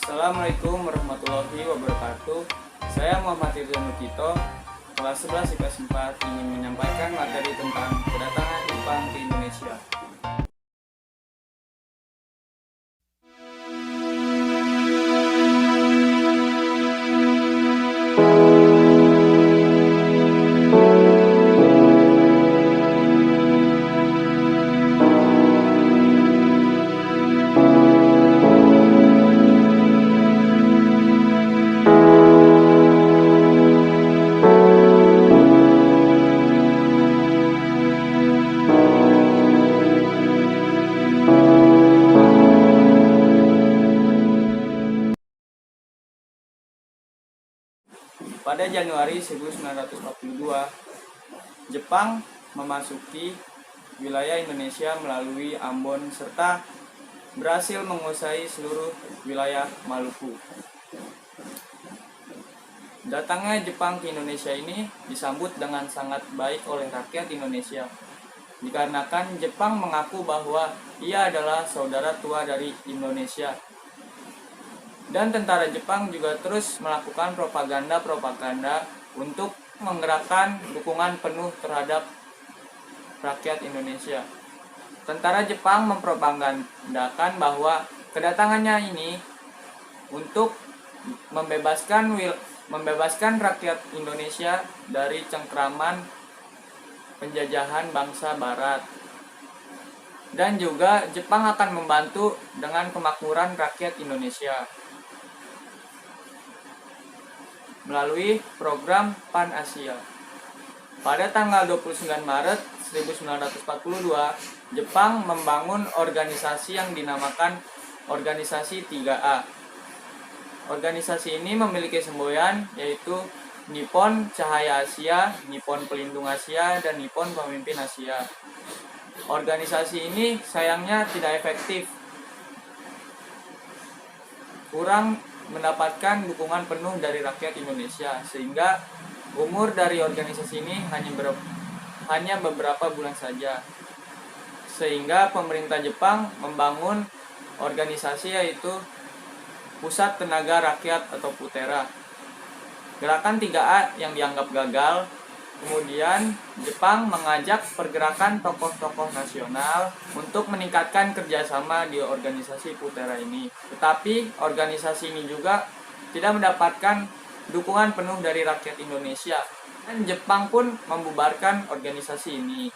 Assalamualaikum warahmatullahi wabarakatuh. Saya Muhammad Ridwan Nukito, kelas 11 IPS 4, ingin menyampaikan materi tentang kedatangan Jepang ke Indonesia. Pada Januari 1942, Jepang memasuki wilayah Indonesia melalui Ambon serta berhasil menguasai seluruh wilayah Maluku. Datangnya Jepang ke Indonesia ini disambut dengan sangat baik oleh rakyat Indonesia, dikarenakan Jepang mengaku bahwa ia adalah saudara tua dari Indonesia. Dan tentara Jepang juga terus melakukan propaganda untuk menggerakkan dukungan penuh terhadap rakyat Indonesia. Tentara Jepang mempropagandakan bahwa kedatangannya ini untuk membebaskan rakyat Indonesia dari cengkraman penjajahan bangsa Barat. Dan juga Jepang akan membantu dengan kemakmuran rakyat Indonesia melalui program Pan-Asia. Pada tanggal 29 Maret 1942, Jepang membangun organisasi yang dinamakan Organisasi 3A. Organisasi ini memiliki semboyan yaitu Nippon Cahaya Asia, Nippon Pelindung Asia, dan Nippon Pemimpin Asia. Organisasi ini sayangnya tidak efektif, kurang mendapatkan dukungan penuh dari rakyat Indonesia, sehingga umur dari organisasi ini hanya beberapa bulan saja. Sehingga pemerintah Jepang membangun organisasi yaitu Pusat Tenaga Rakyat atau PUTERA. Gerakan 3A yang dianggap gagal. Kemudian Jepang mengajak pergerakan tokoh-tokoh nasional untuk meningkatkan kerjasama di organisasi PUTERA ini. Tetapi organisasi ini juga tidak mendapatkan dukungan penuh dari rakyat Indonesia. Dan Jepang pun membubarkan organisasi ini.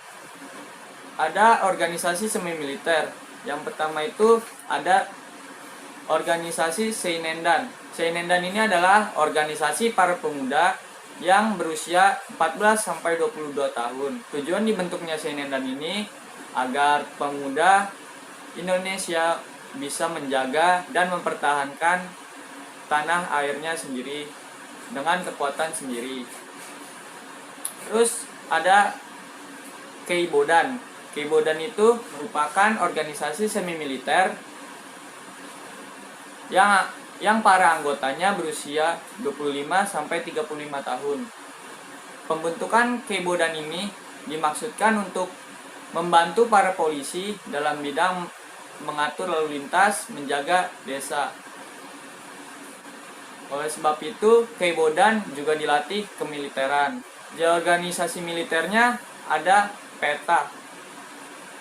Ada organisasi semi militer. Yang pertama itu ada organisasi Seinendan. Seinendan ini adalah organisasi para pemuda yang berusia 14-22 tahun. Tujuan dibentuknya Seinendan ini agar pemuda Indonesia bisa menjaga dan mempertahankan tanah airnya sendiri dengan kekuatan sendiri. Terus ada Keibodan. Keibodan itu merupakan organisasi semi militer yang para anggotanya berusia 25-35 tahun. Pembentukan Keibodan ini dimaksudkan untuk membantu para polisi dalam bidang mengatur lalu lintas, menjaga desa. Oleh sebab itu, Keibodan juga dilatih kemiliteran. Di organisasi militernya ada PETA.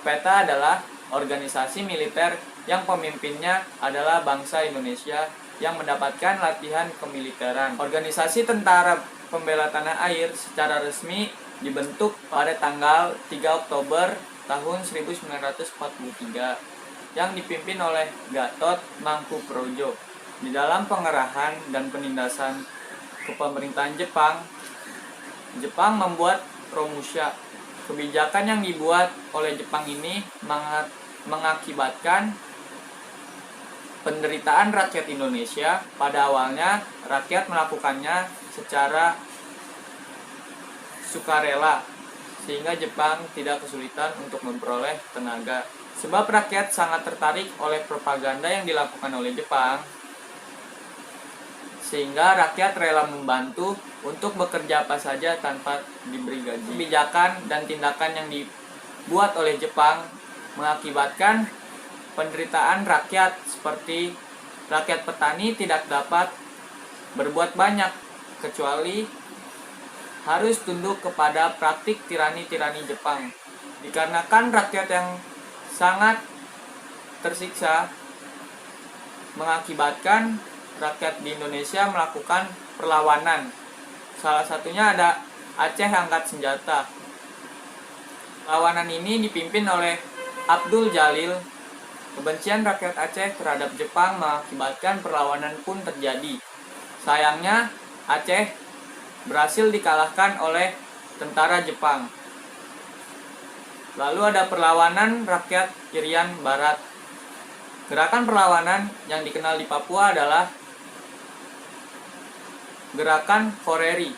PETA adalah organisasi militer yang pemimpinnya adalah bangsa Indonesia yang mendapatkan latihan kemiliteran. Organisasi Tentara Pembela Tanah Air secara resmi dibentuk pada tanggal 3 Oktober tahun 1943 yang dipimpin oleh Gatot Mangkuprojo. Di dalam pengerahan dan penindasan kepemerintahan Jepang, Jepang membuat Romusha. Kebijakan yang dibuat oleh Jepang ini mengakibatkan penderitaan rakyat Indonesia. Pada awalnya rakyat melakukannya secara sukarela, sehingga Jepang tidak kesulitan untuk memperoleh tenaga. Sebab rakyat sangat tertarik oleh propaganda yang dilakukan oleh Jepang, sehingga rakyat rela membantu untuk bekerja apa saja tanpa diberi gaji. Kebijakan dan tindakan yang dibuat oleh Jepang mengakibatkan penderitaan rakyat seperti rakyat petani tidak dapat berbuat banyak kecuali harus tunduk kepada praktik tirani-tirani Jepang. Dikarenakan rakyat yang sangat tersiksa mengakibatkan rakyat di Indonesia melakukan perlawanan. Salah satunya ada Aceh angkat senjata. Perlawanan ini dipimpin oleh Abdul Jalil. Kebencian rakyat Aceh terhadap Jepang mengakibatkan perlawanan pun terjadi. Sayangnya Aceh berhasil dikalahkan oleh tentara Jepang. Lalu ada perlawanan rakyat Irian Barat. Gerakan perlawanan yang dikenal di Papua adalah Gerakan Foreri.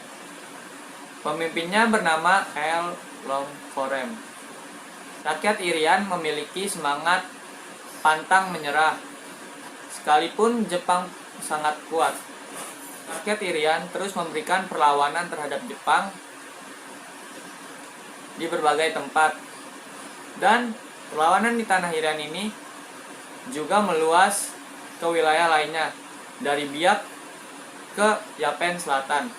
Pemimpinnya bernama El Long Forem. Rakyat Irian memiliki semangat pantang menyerah. Sekalipun Jepang sangat kuat, rakyat Irian terus memberikan perlawanan terhadap Jepang di berbagai tempat. Dan perlawanan di tanah Irian ini juga meluas ke wilayah lainnya, dari Biak ke Yapen Selatan.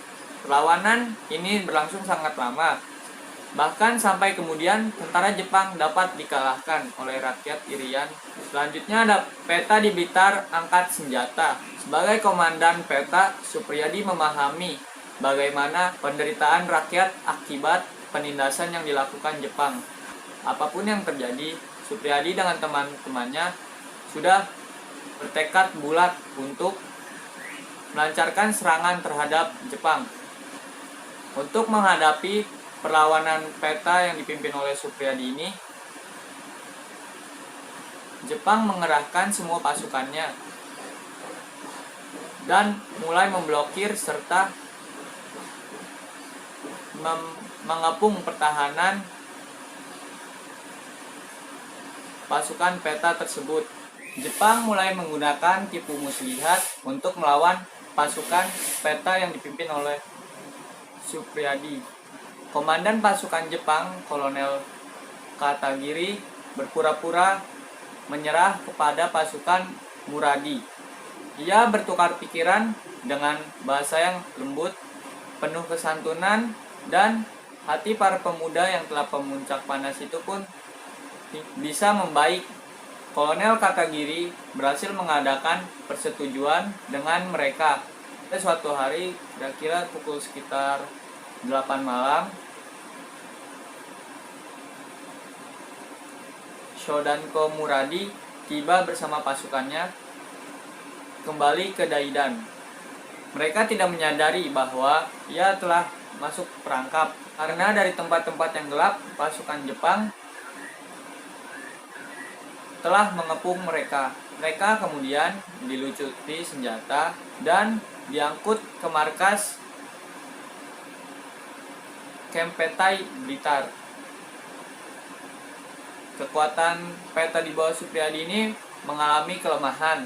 Perlawanan ini berlangsung sangat lama, bahkan sampai kemudian tentara Jepang dapat dikalahkan oleh rakyat Irian. Selanjutnya ada Peta di Blitar angkat senjata. Sebagai komandan Peta, Supriyadi memahami bagaimana penderitaan rakyat akibat penindasan yang dilakukan Jepang. Apapun yang terjadi, Supriyadi dengan teman-temannya sudah bertekad bulat untuk melancarkan serangan terhadap Jepang. Untuk menghadapi perlawanan Peta yang dipimpin oleh Supriyadi ini, Jepang mengerahkan semua pasukannya dan mulai memblokir serta mengepung pertahanan pasukan Peta tersebut. Jepang mulai menggunakan tipu muslihat untuk melawan pasukan Peta yang dipimpin oleh Supriyadi. Komandan pasukan Jepang, Kolonel Katagiri, berpura-pura menyerah kepada pasukan Muradi. Ia bertukar pikiran dengan bahasa yang lembut, penuh kesantunan, dan hati para pemuda yang telah pemuncak panas itu pun bisa membaik. Kolonel Katagiri berhasil mengadakan persetujuan dengan mereka. Suatu hari, kira-kira pukul sekitar 8 malam, Shodanko Muradi tiba bersama pasukannya kembali ke Daidan. Mereka tidak menyadari bahwa ia telah masuk perangkap, karena dari tempat-tempat yang gelap, pasukan Jepang telah mengepung mereka. Mereka kemudian dilucuti senjata dan diangkut ke markas Kempetai Blitar. Kekuatan Peta di bawah Supriyadi ini mengalami kelemahan.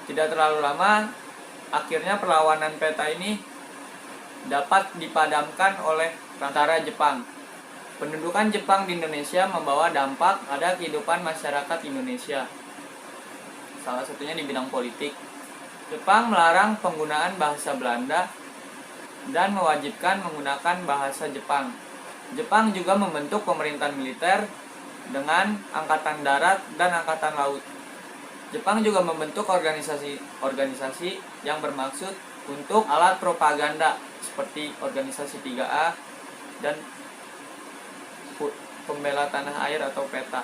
Tidak terlalu lama, akhirnya perlawanan Peta ini dapat dipadamkan oleh tentara Jepang. Pendudukan Jepang di Indonesia membawa dampak pada kehidupan masyarakat Indonesia. Salah satunya di bidang politik. Jepang melarang penggunaan bahasa Belanda dan mewajibkan menggunakan bahasa Jepang. Jepang juga membentuk pemerintahan militer dengan angkatan darat dan angkatan laut. Jepang juga membentuk organisasi yang bermaksud untuk alat propaganda seperti organisasi 3A dan Pembela Tanah Air atau PETA.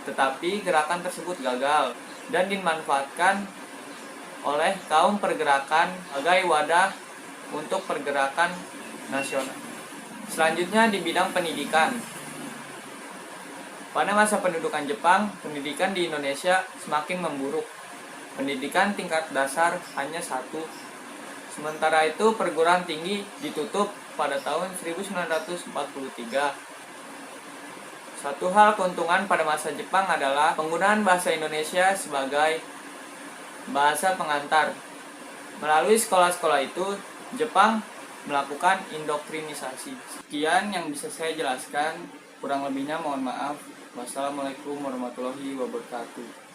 Tetapi gerakan tersebut gagal dan dimanfaatkan oleh kaum pergerakan sebagai wadah untuk pergerakan nasional. Selanjutnya di bidang pendidikan. Pada masa pendudukan Jepang, pendidikan di Indonesia semakin memburuk. Pendidikan tingkat dasar hanya 1. Sementara itu perguruan tinggi ditutup pada tahun 1943. Satu hal keuntungan pada masa Jepang adalah penggunaan bahasa Indonesia sebagai bahasa pengantar. Melalui sekolah-sekolah itu, Jepang melakukan indoktrinisasi. Sekian yang bisa saya jelaskan, kurang lebihnya mohon maaf. Wassalamualaikum warahmatullahi wabarakatuh.